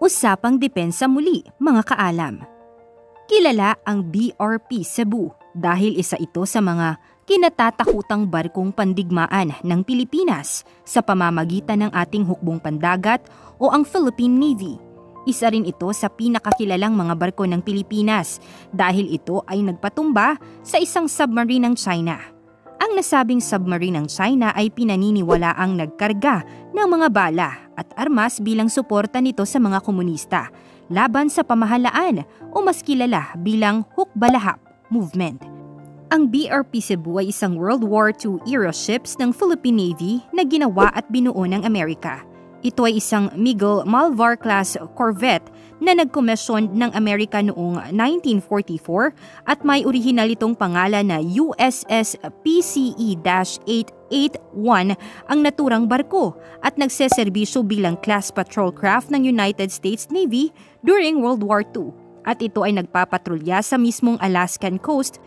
Usapang depensa muli, mga kaalam. Kilala ang BRP Cebu dahil isa ito sa mga kinatatakutang barkong pandigmaan ng Pilipinas sa pamamagitan ng ating hukbong pandagat o ang Philippine Navy. Isa rin ito sa pinakakilalang mga barko ng Pilipinas dahil ito ay nagpatumba sa isang submarine ng China. Ang nasabing submarine ng China ay pinaniniwalaang nagkarga ng mga bala at armas bilang suporta nito sa mga komunista laban sa pamahalaan o mas kilala bilang Hukbalahap Movement. Ang BRP Cebu ay isang World War II era ships ng Philippine Navy na ginawa at binuo ng Amerika. Ito ay isang Miguel Malvar class corvette na nagkomisyon ng Amerika noong 1944 at may orihinal itong pangalan na USS PCE-881 ang naturang barko at nagseserbisyo bilang class patrol craft ng United States Navy during World War II at ito ay nagpapatrolya sa mismong Alaskan coast.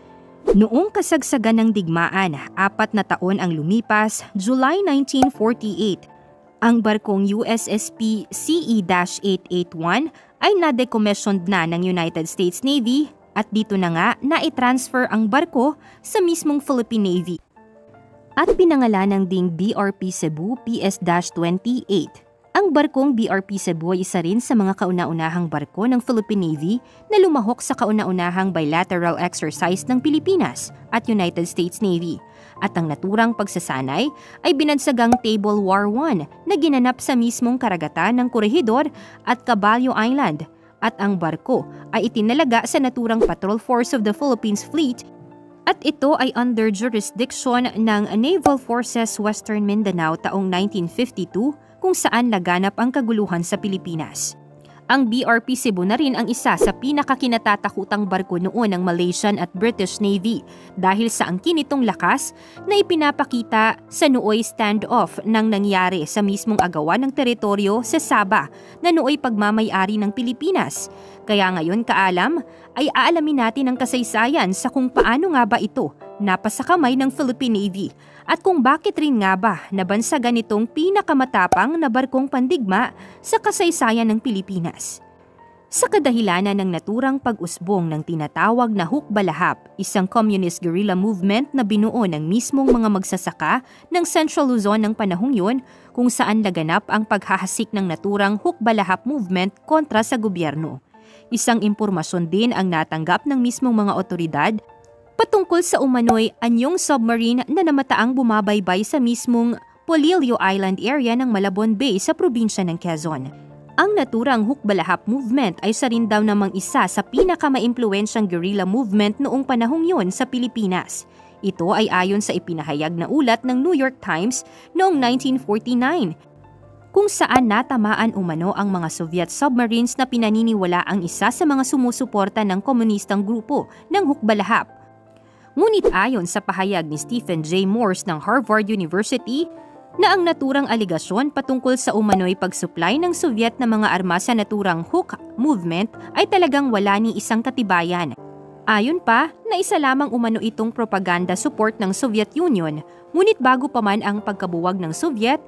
Noong kasagsagan ng digmaan, 4 na taon ang lumipas, July 1948, ang barkong USSP CE-881 ay na-decommissioned na ng United States Navy at dito na nga na-transfer ang barko sa mismong Philippine Navy. At pinangalanan ding BRP Cebu PS-28. Ang barkong BRP Cebu ay isa rin sa mga kauna-unahang barko ng Philippine Navy na lumahok sa kauna-unahang bilateral exercise ng Pilipinas at United States Navy. At ang naturang pagsasanay ay binansagang Table War I na ginanap sa mismong karagatan ng Corregidor at Caballo Island. At ang barko ay itinalaga sa naturang Patrol Force of the Philippines Fleet at ito ay under jurisdiction ng Naval Forces Western Mindanao taong 1952 kung saan laganap ang kaguluhan sa Pilipinas. Ang BRP Cebu na rin ang isa sa pinakakinatatakutang barko noon ng Malaysian at British Navy dahil sa angkin nitong lakas na ipinapakita sa nooy standoff nang nangyari sa mismong agawan ng teritoryo sa Sabah na nooy pagmamay-ari ng Pilipinas. Kaya ngayon kaalam ay aalamin natin ang kasaysayan sa kung paano nga ba ito napasakamay ng Philippine Navy at kung bakit rin nga ba nabansagan itong pinakamatapang na barkong pandigma sa kasaysayan ng Pilipinas. Sa kadahilanan ng naturang pag-usbong ng tinatawag na Hukbalahap, isang communist guerrilla movement na binuo ng mismong mga magsasaka ng Central Luzon ng panahong yun kung saan laganap ang paghahasik ng naturang Hukbalahap movement kontra sa gobyerno. Isang impormasyon din ang natanggap ng mismong mga otoridad patungkol sa umano'y anyong submarine na namataang bumabaybay sa mismong Polillo Island area ng Malabon Bay sa probinsya ng Quezon. Ang naturang Hukbalahap movement ay isa rin daw namang isa sa pinakamaimpluwensyang guerrilla movement noong panahong yon sa Pilipinas. Ito ay ayon sa ipinahayag na ulat ng New York Times noong 1949, kung saan natamaan umano ang mga Soviet submarines na pinaniniwala ang isa sa mga sumusuporta ng komunistang grupo ng Hukbalahap. Ngunit ayon sa pahayag ni Stephen J. Morse ng Harvard University na ang naturang aligasyon patungkol sa umano'y pag-supply ng Soviet na mga armas sa naturang Huk movement ay talagang wala ni isang katibayan. Ayon pa na isa lamang umano itong propaganda support ng Soviet Union, ngunit bago pa man ang pagkabuwag ng Soviet,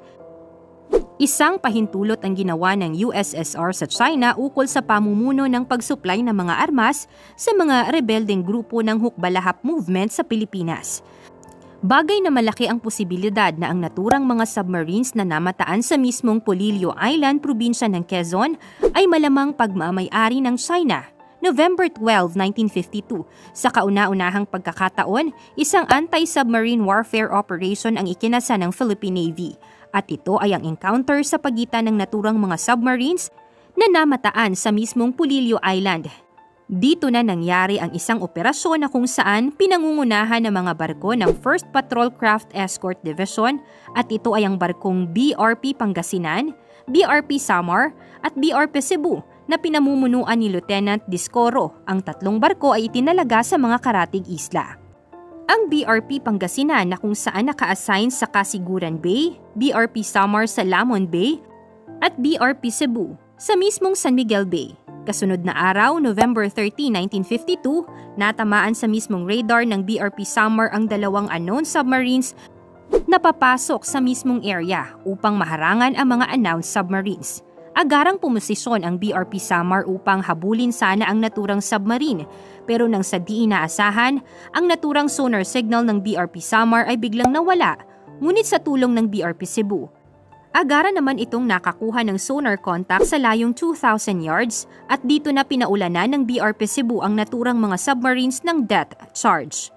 isang pahintulot ang ginawa ng USSR sa China ukol sa pamumuno ng pagsuplay ng mga armas sa mga rebeldeng grupo ng Hukbalahap movement sa Pilipinas. Bagay na malaki ang posibilidad na ang naturang mga submarines na namataan sa mismong Polillo Island, probinsya ng Quezon, ay malamang pagmamay-ari ng China. November 12, 1952, sa kauna-unahang pagkakataon, isang anti-submarine warfare operation ang ikinasa ng Philippine Navy. At ito ay ang encounter sa pagitan ng naturang mga submarines na namataan sa mismong Polillo Island. Dito na nangyari ang isang operasyon na kung saan pinangungunahan ng mga barko ng 1st Patrol Craft Escort Division at ito ay ang barkong BRP Pangasinan, BRP Samar at BRP Cebu na pinamumunuan ni Lieutenant Discoro. Ang tatlong barko ay itinalaga sa mga karatig isla. Ang BRP Pangasinan na kung saan naka-assign sa Casiguran Bay, BRP Samar sa Lamon Bay, at BRP Cebu sa mismong San Miguel Bay. Kasunod na araw, November 30, 1952, natamaan sa mismong radar ng BRP Samar ang dalawang unknown submarines na papasok sa mismong area upang maharangan ang mga announced submarines. Agarang pumosisyon ang BRP Samar upang habulin sana ang naturang submarine, pero nang sa di inaasahan, ang naturang sonar signal ng BRP Samar ay biglang nawala, ngunit sa tulong ng BRP Cebu. Agara naman itong nakakuha ng sonar contact sa layong 2,000 yards at dito na pinaulanan ng BRP Cebu ang naturang mga submarines ng depth charge.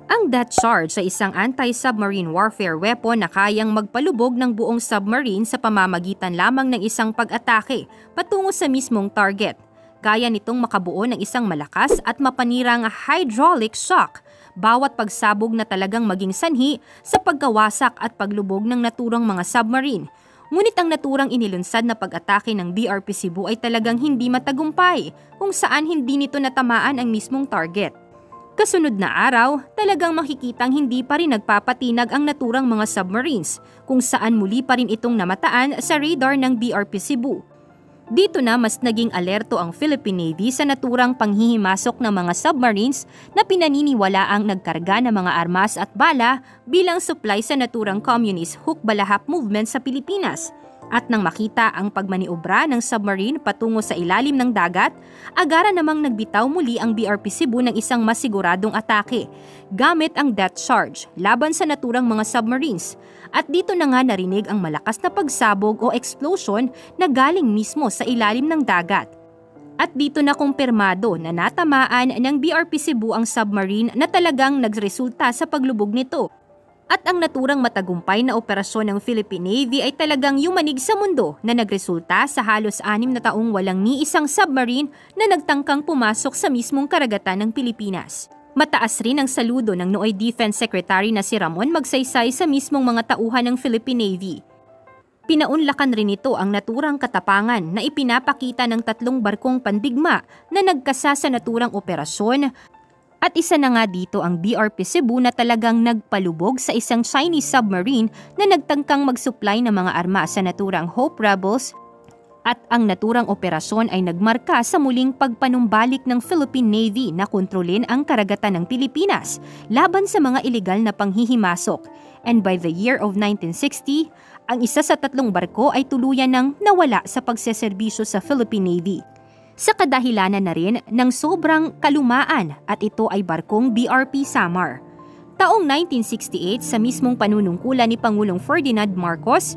Ang depth charge ay isang anti-submarine warfare weapon na kayang magpalubog ng buong submarine sa pamamagitan lamang ng isang pag-atake patungo sa mismong target. Kaya nitong makabuo ng isang malakas at mapanirang hydraulic shock, bawat pagsabog na talagang maging sanhi sa pagkawasak at paglubog ng naturang mga submarine. Ngunit ang naturang inilunsad na pag-atake ng BRP Cebu ay talagang hindi matagumpay, kung saan hindi nito natamaan ang mismong target. Kasunod na araw, talagang makikitang hindi pa rin nagpapatinag ang naturang mga submarines, kung saan muli pa rin itong namataan sa radar ng BRP Cebu. Dito na mas naging alerto ang Philippine Navy sa naturang panghihimasok ng mga submarines na pinaniniwalaang nagkarga ng mga armas at bala bilang supply sa naturang communist hukbalahap movement sa Pilipinas. At nang makita ang pagmaniobra ng submarine patungo sa ilalim ng dagat, agara namang nagbitaw muli ang BRP Cebu ng isang masiguradong atake gamit ang depth charge laban sa naturang mga submarines. At dito na nga narinig ang malakas na pagsabog o explosion na galing mismo sa ilalim ng dagat. At dito na kumpirmado na natamaan ng BRP Cebu ang submarine na talagang nagresulta sa paglubog nito. At ang naturang matagumpay na operasyon ng Philippine Navy ay talagang yumanig sa mundo na nagresulta sa halos 6 na taong walang ni isang submarine na nagtangkang pumasok sa mismong karagatan ng Pilipinas. Mataas rin ang saludo ng nooy Defense Secretary na si Ramon Magsaysay sa mismong mga tauhan ng Philippine Navy. Pinaunlakan rin ito ang naturang katapangan na ipinapakita ng 3 barkong pandigma na nagkasa sa naturang operasyon. At isa na nga dito ang BRP Cebu na talagang nagpalubog sa isang Chinese submarine na nagtangkang mag-supply ng mga armas sa naturang Hope Rebels. At ang naturang operasyon ay nagmarka sa muling pagpanumbalik ng Philippine Navy na kontrolin ang karagatan ng Pilipinas laban sa mga ilegal na panghihimasok. And by the year of 1960, ang isa sa 3 barko ay tuluyan ng nawala sa pagseserbisyo sa Philippine Navy. Sa kadahilanan na rin ng sobrang kalumaan at ito ay barkong BRP Samar. Taong 1968 sa mismong panunungkulan ni Pangulong Ferdinand Marcos,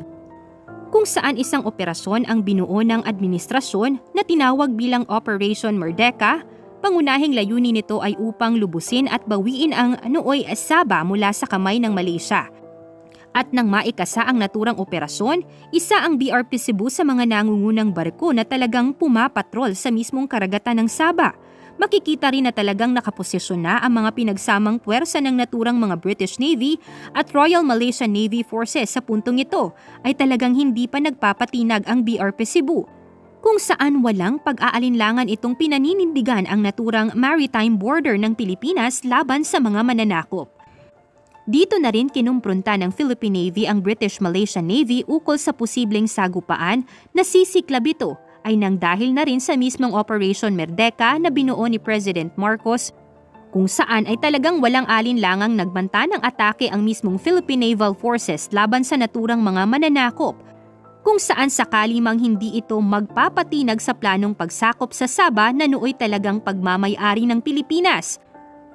kung saan isang operasyon ang binuo ng administrasyon na tinawag bilang Operation Merdeka, pangunahing layunin nito ay upang lubusin at bawiin ang nooy Sabah mula sa kamay ng Malaysia. At nang maikasa ang naturang operasyon, isa ang BRP Cebu sa mga nangungunang barko na talagang pumapatrol sa mismong karagatan ng Sabah. Makikita rin na talagang nakaposisyon na ang mga pinagsamang puwersa ng naturang mga British Navy at Royal Malaysian Navy Forces sa puntong ito ay talagang hindi pa nagpapatinag ang BRP Cebu, kung saan walang pag-aalinlangan itong pinaninindigan ang naturang maritime border ng Pilipinas laban sa mga mananakop. Dito na rin kinumpronta ng Philippine Navy ang British Malaysian Navy ukol sa posibleng sagupaan na sisiklab ito ay nang dahil na rin sa mismong Operation Merdeka na binuo ni President Marcos, kung saan ay talagang walang alinlangang nagbanta ng atake ang mismong Philippine Naval Forces laban sa naturang mga mananakop, kung saan sakali mang hindi ito magpapatinag sa planong pagsakop sa Sabah na nooy talagang pagmamay-ari ng Pilipinas.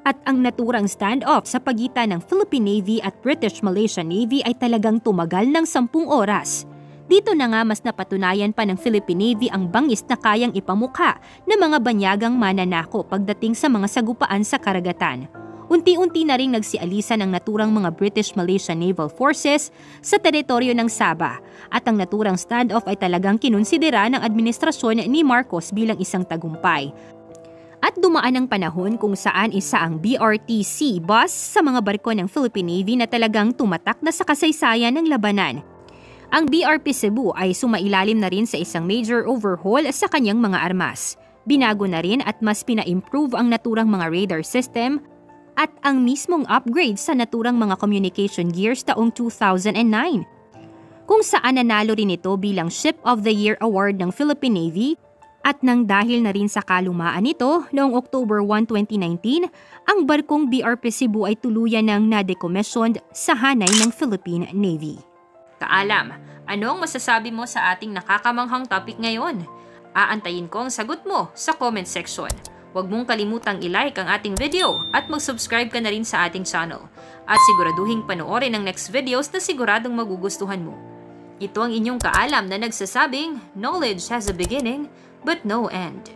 At ang naturang standoff sa pagitan ng Philippine Navy at British Malaysian Navy ay talagang tumagal ng 10 oras. Dito na nga mas napatunayan pa ng Philippine Navy ang bangis na kayang ipamukha ng mga banyagang mananako pagdating sa mga sagupaan sa karagatan. Unti-unti na ring nagsialisan ang naturang mga British Malaysian Naval Forces sa teritoryo ng Sabah at ang naturang standoff ay talagang kinonsidera ng administrasyon ni Marcos bilang isang tagumpay. At dumaan ang panahon kung saan isa ang BRTC bus sa mga barko ng Philippine Navy na talagang tumatak na sa kasaysayan ng labanan. Ang BRP Cebu ay sumailalim na rin sa isang major overhaul sa kanyang mga armas. Binago na rin at mas pina-improve ang naturang mga radar system at ang mismong upgrade sa naturang mga communication gears taong 2009. Kung saan nanalo rin ito bilang Ship of the Year Award ng Philippine Navy. At nang dahil na rin sa kalumaan nito, noong October 1, 2019, ang barkong BRP Cebu ay tuluyan ng na-decommissioned sa hanay ng Philippine Navy. Kaalam, Ano ang masasabi mo sa ating nakakamanghang topic ngayon? Aantayin ko ang sagot mo sa comment section. Huwag mong kalimutang i-like ang ating video at mag-subscribe ka na rin sa ating channel. At siguraduhin panoorin ang next videos na siguradong magugustuhan mo. Ito ang inyong kaalam na nagsasabing, knowledge has a beginning but no end.